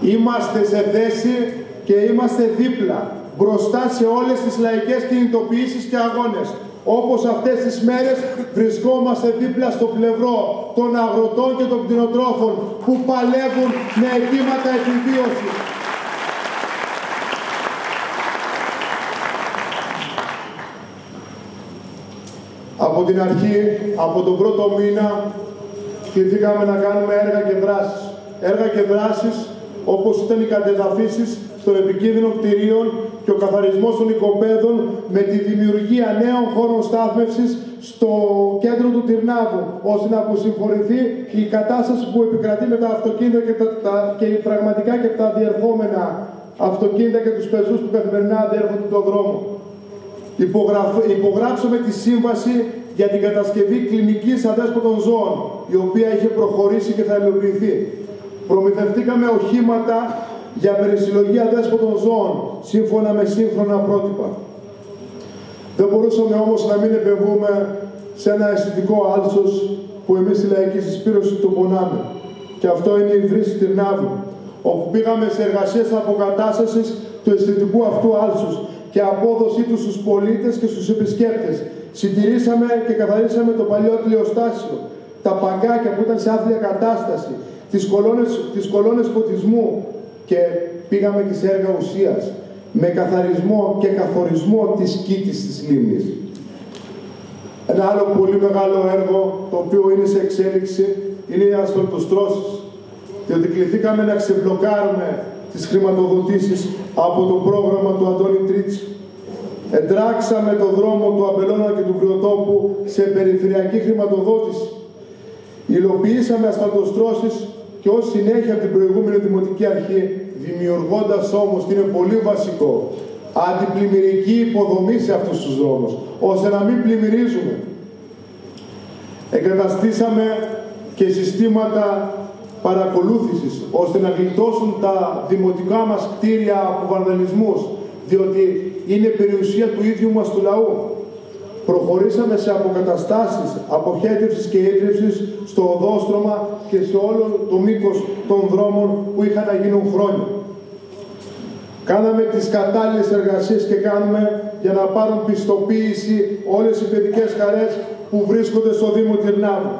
S1: Είμαστε σε θέση και είμαστε δίπλα, μπροστά σε όλες τις λαϊκές κινητοποιήσεις και αγώνες. Όπως αυτές τις μέρες βρισκόμαστε δίπλα στο πλευρό των αγροτών και των κτηνοτρόφων που παλεύουν με αιτήματα επιβίωσης. Από την αρχή, από τον πρώτο μήνα, κληθήκαμε να κάνουμε έργα και δράσεις. Έργα και δράσεις όπως ήταν οι κατεδαφίσεις των επικίνδυνων κτηρίων και ο καθαρισμός των οικοπαίδων με τη δημιουργία νέων χώρων στάθμευσης στο κέντρο του Τυρνάβου, ώστε να αποσυμφορηθεί η κατάσταση που επικρατεί με τα αυτοκίνητα και πραγματικά και τα διερχόμενα αυτοκίνητα και τους πεζούς που καθημερινά διέρχονται τον δρόμο. Υπογράψαμε τη σύμβαση για την κατασκευή κλινικής αδέσποτων ζώων, η οποία είχε προχωρήσει και θα υλοποιηθεί. Προμηθευτήκαμε οχήματα για περισυλλογή αδέσποτων ζώων, σύμφωνα με σύγχρονα πρότυπα. Δεν μπορούσαμε όμως να μην επεμβούμε σε ένα αισθητικό άλσος που εμείς στη λαϊκή συσπήρωση το πονάμε. Και αυτό είναι η βρύση Τυρνάβου, όπου πήγαμε σε εργασίες αποκατάστασης του αισθητικού αυτού άλσους και απόδοσή του στους πολίτες και στους επισκέπτες. Συντηρήσαμε και καθαρίσαμε το παλιό τηλεοστάσιο, τα παγκάκια που ήταν σε άθλια κατάσταση, τις κολόνες φωτισμού και πήγαμε και σε έργα ουσίας, με καθαρισμό και καθορισμό της κήτης της λίμνης. Ένα άλλο πολύ μεγάλο έργο, το οποίο είναι σε εξέλιξη, είναι οι ασφαλτοστρώσεις, διότι κληθήκαμε να ξεμπλοκάρουμε τις χρηματοδοτήσεις από το πρόγραμμα του Αντώνη Τρίτσι. Εντράξαμε το δρόμο του Αμπελώνα και του Βριοτόπου σε περιφερειακή χρηματοδότηση. Υλοποιήσαμε ασφαλτοστρώσεις και ως συνέχεια από την προηγούμενη Δημοτική Αρχή, δημιουργώντας όμως, και είναι πολύ βασικό, αντιπλημμυρική υποδομή σε αυτούς τους δρόμους, ώστε να μην πλημμυρίζουμε. Εγκαταστήσαμε και συστήματα παρακολούθησης, ώστε να γλιτώσουν τα δημοτικά μας κτίρια από βανδαλισμούς, διότι είναι περιουσία του ίδιου μας του λαού. Προχωρήσαμε σε αποκαταστάσεις, αποχέτευσης και ίδρυυσης στο οδόστρωμα και σε όλο το μήκος των δρόμων που είχαν να γίνουν χρόνια. Κάναμε τις κατάλληλες εργασίες και κάνουμε για να πάρουν πιστοποίηση όλες οι παιδικές χαρές που βρίσκονται στο Δήμο Τυρνάβου.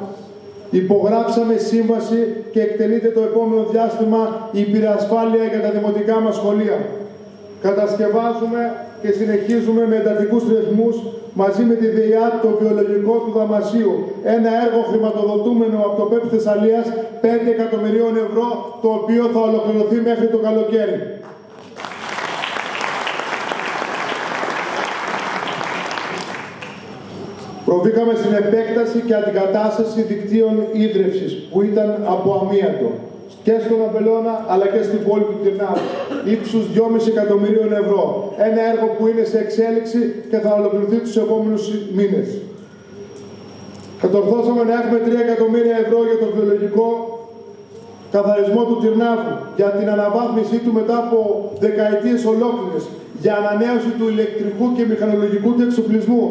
S1: Υπογράψαμε σύμβαση και εκτελείται το επόμενο διάστημα η υπηρεσφάλεια για τα δημοτικά μας σχολεία. Κατασκευάζουμε και συνεχίζουμε με εντατικούς ρυθμούς μαζί με τη ΔΕΙΑΤ το βιολογικό του Δαμασίου. Ένα έργο χρηματοδοτούμενο από το ΠΕΠ Θεσσαλίας 5 εκατομμυρίων ευρώ, το οποίο θα ολοκληρωθεί μέχρι το καλοκαίρι. Προβήκαμε στην επέκταση και αντικατάσταση δικτύων ίδρυυσης που ήταν από αμίαντο και στον Αμπελώνα αλλά και στην πόλη του Τυρνάβου, ύψους 2,5 εκατομμυρίων ευρώ. Ένα έργο που είναι σε εξέλιξη και θα ολοκληρωθεί τους επόμενους μήνες. Κατορθώσαμε να έχουμε 3 εκατομμύρια ευρώ για το βιολογικό καθαρισμό του Τυρνάβου, για την αναβάθμισή του μετά από δεκαετίες ολόκληρες, για ανανέωση του ηλεκτρικού και μηχανολογικού του εξοπλισμού.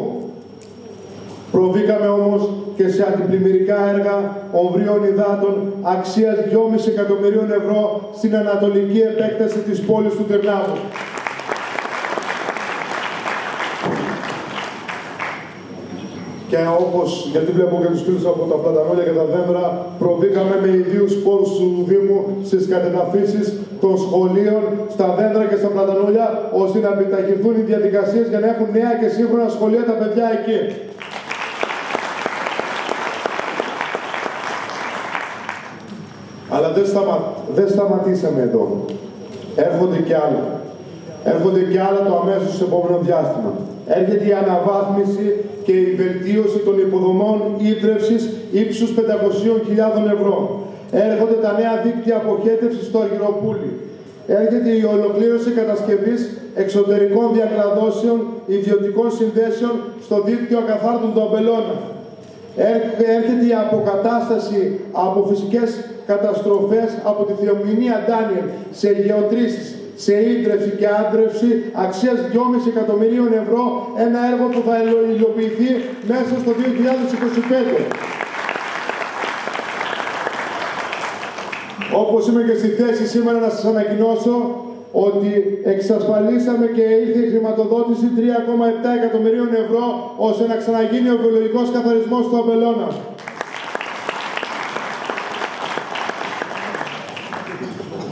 S1: Προβήκαμε όμως και σε αντιπλημμυρικά έργα ομβρίων υδάτων αξίας 2,5 εκατομμυρίων ευρώ στην ανατολική επέκταση της πόλης του Τυρνάβου. Και όπως, γιατί βλέπω και τους φίλους από τα πλατανόλια και τα δέντρα, προβήκαμε με ιδίους πόρους του Δήμου στις κατεδαφίσεις των σχολείων, στα δέντρα και στα πλατανόλια, ώστε να επιταχυνθούν οι διαδικασίες για να έχουν νέα και σύγχρονα σχολεία τα παιδιά εκεί. Αλλά δεν σταματήσαμε εδώ. Έρχονται κι άλλα. Έρχονται κι άλλα το αμέσως επόμενο διάστημα. Έρχεται η αναβάθμιση και η βελτίωση των υποδομών ίδρευσης ύψους 500.000 ευρώ. Έρχονται τα νέα δίκτυα αποχέτευσης στο Αργυροπούλι. Έρχεται η ολοκλήρωση κατασκευής εξωτερικών διακλαδώσεων ιδιωτικών συνδέσεων στο δίκτυο ακαθάρτων του Αμπελώνα. Έρχεται η αποκατάσταση από φυσικές καταστροφές από τη θεομηνία Ντάνιελ σε γεωτρήσεις, σε ίδρυυση και άντρευση αξίας 2,5 εκατομμυρίων ευρώ, ένα έργο που θα υλοποιηθεί μέσα στο 2025. Όπως είμαι και στη θέση σήμερα να σας ανακοινώσω ότι εξασφαλίσαμε και ήρθε η χρηματοδότηση 3,7 εκατομμυρίων ευρώ ώστε να ξαναγίνει ο βιολογικός καθαρισμός του Αμπελώνα.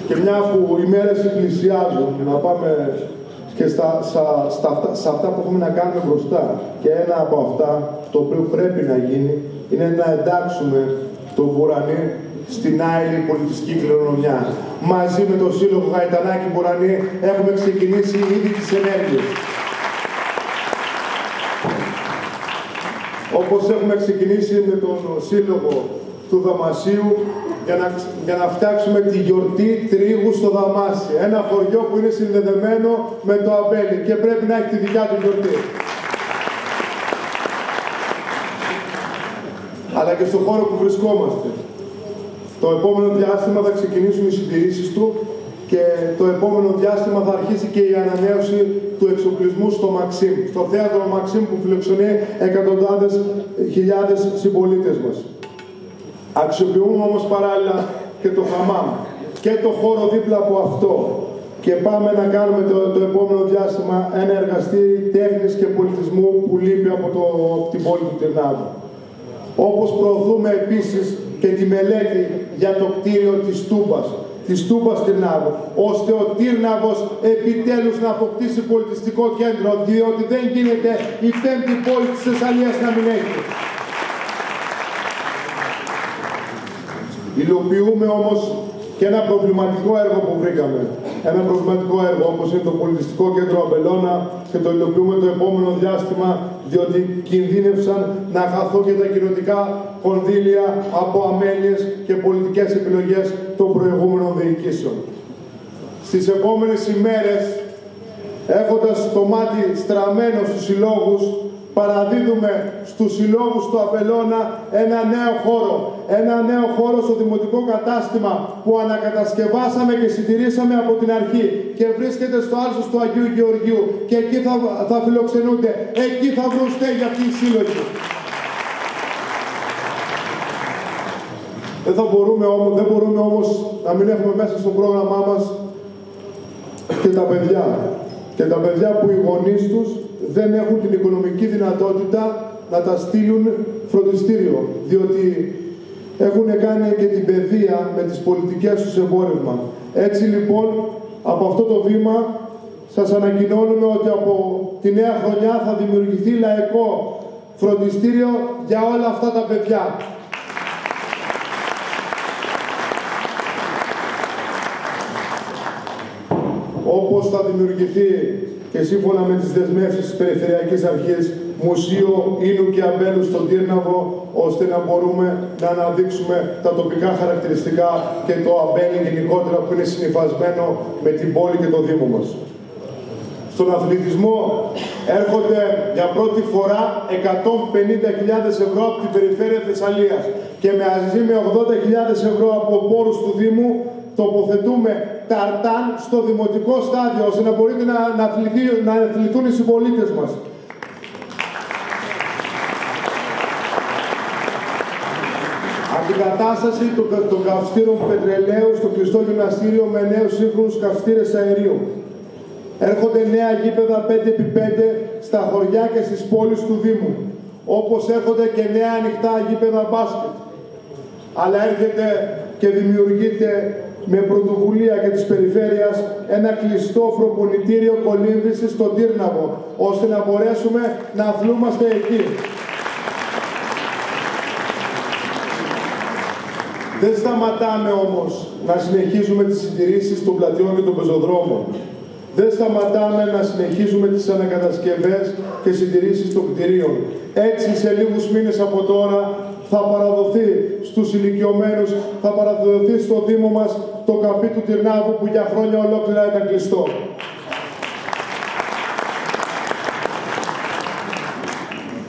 S1: Και μια που οι μέρες πλησιάζουν, να πάμε και σε αυτά που έχουμε να κάνουμε μπροστά. Και ένα από αυτά, το οποίο πρέπει να γίνει, είναι να εντάξουμε τον Μπουρανί στην άειλη πολιτιστική κληρονομιά. Μαζί με τον Σύλλογο Γαϊτανάκη Μπουρανί έχουμε ξεκινήσει ήδη τις ενέργειες. Όπως έχουμε ξεκινήσει με τον Σύλλογο του Δαμασίου για να φτιάξουμε τη γιορτή τρίγου στο Δαμάσι. Ένα χωριό που είναι συνδεδεμένο με το Αμπέλι και πρέπει να έχει τη δικιά του γιορτή. Αλλά και στον χώρο που βρισκόμαστε. Το επόμενο διάστημα θα ξεκινήσουν οι συντηρήσεις του και το επόμενο διάστημα θα αρχίσει και η ανανέωση του εξοπλισμού στο Μαξίμ, στο θέατρο Μαξίμ που φιλοξενεί εκατοντάδες χιλιάδες συμπολίτες μας. Αξιοποιούμε όμως παράλληλα και το χαμάμ και το χώρο δίπλα από αυτό και πάμε να κάνουμε το επόμενο διάστημα ένα εργαστήρι τέχνης και πολιτισμού που λείπει από την πόλη του Τυρνάβου. Όπως προωθούμε επίσης και τη μελέτη για το κτίριο της Τούμπας Τυρνάβου, ώστε ο Τύρναβος επιτέλους να αποκτήσει πολιτιστικό κέντρο, διότι δεν γίνεται η πέμπτη πόλη της Θεσσαλίας να μην έχει. Υλοποιούμε όμως και ένα προβληματικό έργο που βρήκαμε. Ένα προβληματικό έργο όπως είναι το πολιτιστικό κέντρο Αμπελώνα και το υλοποιούμε το επόμενο διάστημα διότι κινδύνευσαν να χαθούν και τα κοινοτικά κονδύλια από αμέλειες και πολιτικές επιλογές των προηγούμενων διοικήσεων. Στις επόμενες ημέρες, έχοντας το μάτι στραμμένο στους συλλόγους, παραδίδουμε στους συλλόγους του Αμπελώνα ένα νέο χώρο στο δημοτικό κατάστημα που ανακατασκευάσαμε και συντηρήσαμε από την αρχή και βρίσκεται στο άλσος του Αγίου Γεωργίου και εκεί θα φιλοξενούνται, εκεί θα βρουν στέγη αυτοί οι σύλλογοι. Δεν μπορούμε όμως να μην έχουμε μέσα στο πρόγραμμά μας και τα παιδιά. Και τα παιδιά που οι γονείς τους δεν έχουν την οικονομική δυνατότητα να τα στείλουν φροντιστήριο, διότι έχουν κάνει και την παιδεία με τις πολιτικές τους εμπόρευμα. Έτσι λοιπόν, από αυτό το βήμα, σας ανακοινώνουμε ότι από τη νέα χρονιά θα δημιουργηθεί λαϊκό φροντιστήριο για όλα αυτά τα παιδιά. Όπως θα δημιουργηθεί και σύμφωνα με τις δεσμεύσεις της Περιφερειακής Αρχής Μουσείο Ίνου και Αμπέλου στον Τύρναβο, ώστε να μπορούμε να αναδείξουμε τα τοπικά χαρακτηριστικά και το Αμπέλι γενικότερα που είναι συνυφασμένο με την πόλη και το Δήμο μας. Στον αθλητισμό έρχονται για πρώτη φορά 150.000 ευρώ από την περιφέρεια Θεσσαλίας και μαζί με 80.000 ευρώ από πόρους του Δήμου τοποθετούμε ταρτάν στο δημοτικό στάδιο, ώστε να μπορείτε να αθληθούν οι συμπολίτες μας. Αντικατάσταση των καυστήρων πετρελαίου στο κλειστό γυμναστήριο με νέους σύγχρονους καυστήρες αερίου. Έρχονται νέα γήπεδα 5x5 στα χωριά και στις πόλεις του Δήμου, όπως έρχονται και νέα ανοιχτά γήπεδα μπάσκετ. Αλλά έρχεται και δημιουργείται με πρωτοβουλία και της περιφέρειας ένα κλειστό προπονητήριο κολύμβησης στον Τύρναβο, ώστε να μπορέσουμε να αθλούμαστε εκεί. Δεν σταματάμε όμως να συνεχίζουμε τις συντηρήσεις των πλατιών και των πεζοδρόμων. Δεν σταματάμε να συνεχίζουμε τις ανακατασκευές και συντηρήσεις των κτηρίων. Έτσι, σε λίγους μήνες από τώρα, θα παραδοθεί στους ηλικιωμένους, θα παραδοθεί στο Δήμο μας το καπί του Τυρνάβου που για χρόνια ολόκληρα ήταν κλειστό.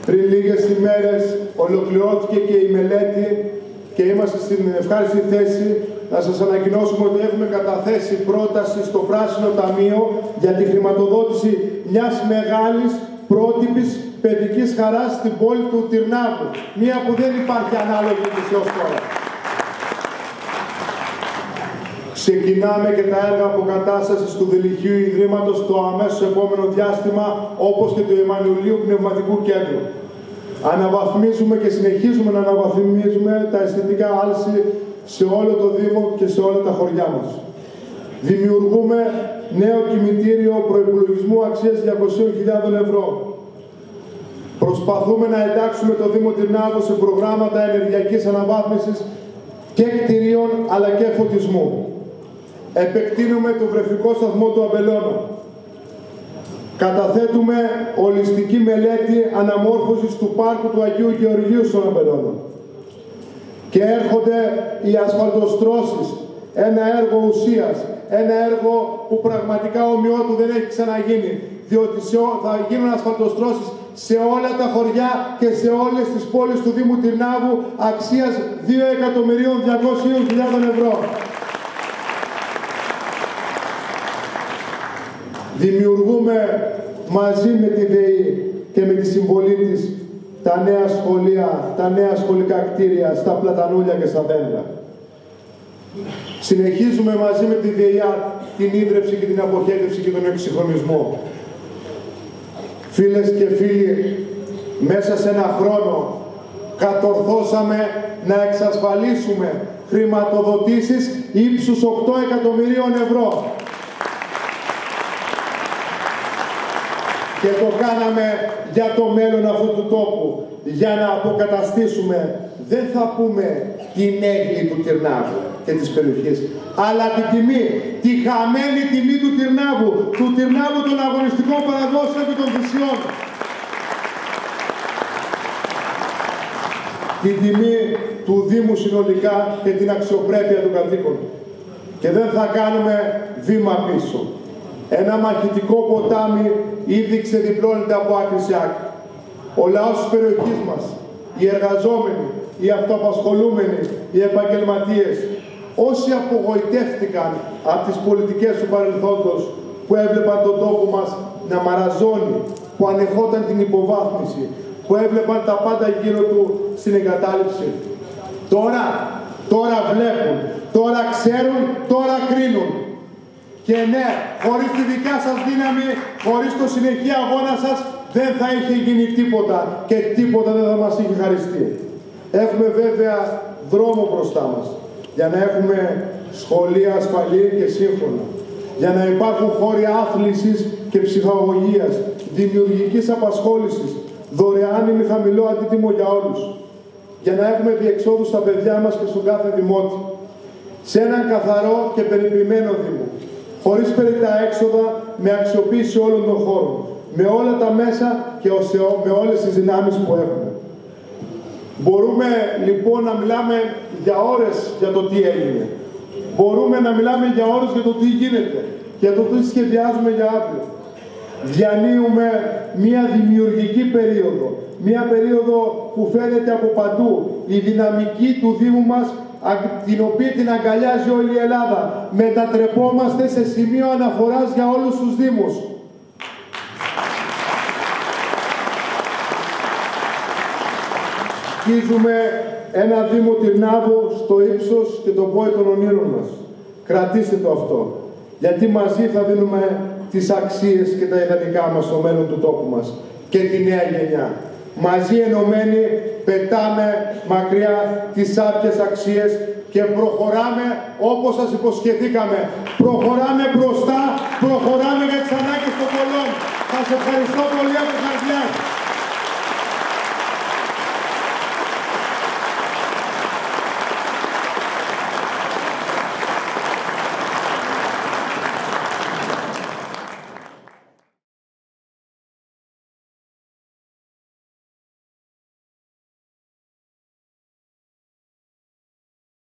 S1: Πριν λίγες ημέρες ολοκληρώθηκε και η μελέτη και είμαστε στην ευχάριστη θέση να σας ανακοινώσουμε ότι έχουμε καταθέσει πρόταση στο Πράσινο Ταμείο για τη χρηματοδότηση μιας μεγάλης πρότυπης παιδικής χαράς στην πόλη του Τυρνάβου. Μία που δεν υπάρχει ανάλογη της έως τώρα. Ξεκινάμε και τα έργα αποκατάστασης του Δηλυχείου Ιδρύματος το αμέσως επόμενο διάστημα, όπως και του Εμμανουηλίου Πνευματικού Κέντρου. Αναβαθμίζουμε και συνεχίζουμε να αναβαθμίζουμε τα αισθητικά άλση σε όλο το Δήμο και σε όλα τα χωριά μας. Δημιουργούμε νέο κημητήριο προϋπολογισμού αξίας 200.000 ευρώ. Προσπαθούμε να εντάξουμε το Δήμο Τυρνάβου σε προγράμματα ενεργειακής αναβάθμισης και κτηρίων αλλά και φωτισμού. Επεκτείνουμε το βρεφικό σταθμό του Αμπελώνα. Καταθέτουμε ολιστική μελέτη αναμόρφωσης του πάρκου του Αγίου Γεωργίου στον Αμπελώνα. Και έρχονται οι ασφαλτοστρώσεις, ένα έργο ουσίας, ένα έργο που πραγματικά ομοιό του δεν έχει ξαναγίνει, διότι θα γίνουν ασφαλτοστρώσεις σε όλα τα χωριά και σε όλες τις πόλεις του Δήμου Τυρνάβου αξίας 2.200.000 ευρώ. Δημιουργούμε μαζί με τη ΔΕΗ και με τη συμβολή της τα νέα σχολεία, τα νέα σχολικά κτίρια στα Πλατανούλια και στα Δέντρα. Συνεχίζουμε μαζί με τη ΔΕΗ την ίδρυψη και την αποχέτευση και τον εξυγχρονισμό. Φίλες και φίλοι, μέσα σε ένα χρόνο κατορθώσαμε να εξασφαλίσουμε χρηματοδοτήσεις ύψους 8 εκατομμυρίων ευρώ. Και το κάναμε για το μέλλον αυτού του τόπου, για να αποκαταστήσουμε, δεν θα πούμε την έγκλη του Τυρνάβου και της περιοχής, αλλά την τιμή, τη χαμένη τιμή του Τυρνάβου των αγωνιστικών παραδόσεων και των θυσιών. Την τιμή του Δήμου συνολικά και την αξιοπρέπεια των κατοίκων. Και δεν θα κάνουμε βήμα πίσω. Ένα μαχητικό ποτάμι ήδη ξεδιπλώνεται από άκρη σε άκρη. Ο λαός της περιοχής μας, οι εργαζόμενοι, οι αυτοαπασχολούμενοι, οι επαγγελματίες, όσοι απογοητεύτηκαν από τις πολιτικές του παρελθόντος, που έβλεπαν τον τόπο μας να μαραζώνει, που ανεχόταν την υποβάθμιση, που έβλεπαν τα πάντα γύρω του στην εγκατάλειψη. Τώρα βλέπουν, τώρα ξέρουν, τώρα κρίνουν. Και ναι, χωρίς τη δικιά σας δύναμη, χωρίς το συνεχή αγώνα σας, δεν θα είχε γίνει τίποτα και τίποτα δεν θα μας είχε χαριστεί. Έχουμε βέβαια δρόμο μπροστά μας, για να έχουμε σχολεία ασφαλή και σύγχρονα, για να υπάρχουν χώροι άθλησης και ψυχαγωγίας, δημιουργικής απασχόλησης, δωρεάν ή με χαμηλό αντίτιμο για όλους, για να έχουμε διεξόδους στα παιδιά μας και στον κάθε δημότη, σε έναν καθαρό και περιποιημένο Δήμο, χωρίς περιττά έξοδα, με αξιοποίηση όλων των χώρων, με όλα τα μέσα και με όλες τις δυνάμεις που έχουμε. Μπορούμε λοιπόν να μιλάμε για ώρες για το τι έγινε. Μπορούμε να μιλάμε για ώρες για το τι γίνεται, για το τι σχεδιάζουμε για αύριο. Διανύουμε μία δημιουργική περίοδο, μία περίοδο που φαίνεται από παντού. Η δυναμική του Δήμου μας, την οποία την αγκαλιάζει όλη η Ελλάδα. Μετατρεπόμαστε σε σημείο αναφοράς για όλους τους Δήμους. Σκίζουμε ένα Δήμο Τυρνάβου στο ύψος και το πόη των ονείρων μας. Κρατήστε το αυτό. Γιατί μαζί θα δίνουμε τις αξίες και τα ιδανικά μας στο μέλλον του τόπου μας και τη νέα γενιά. Μαζί ενωμένοι πετάμε μακριά τις άπιες αξίες και προχωράμε όπως σας υποσχεθήκαμε. Προχωράμε μπροστά, προχωράμε για τις ανάγκες των πολλών. Σας ευχαριστώ πολύ από την καρδιά.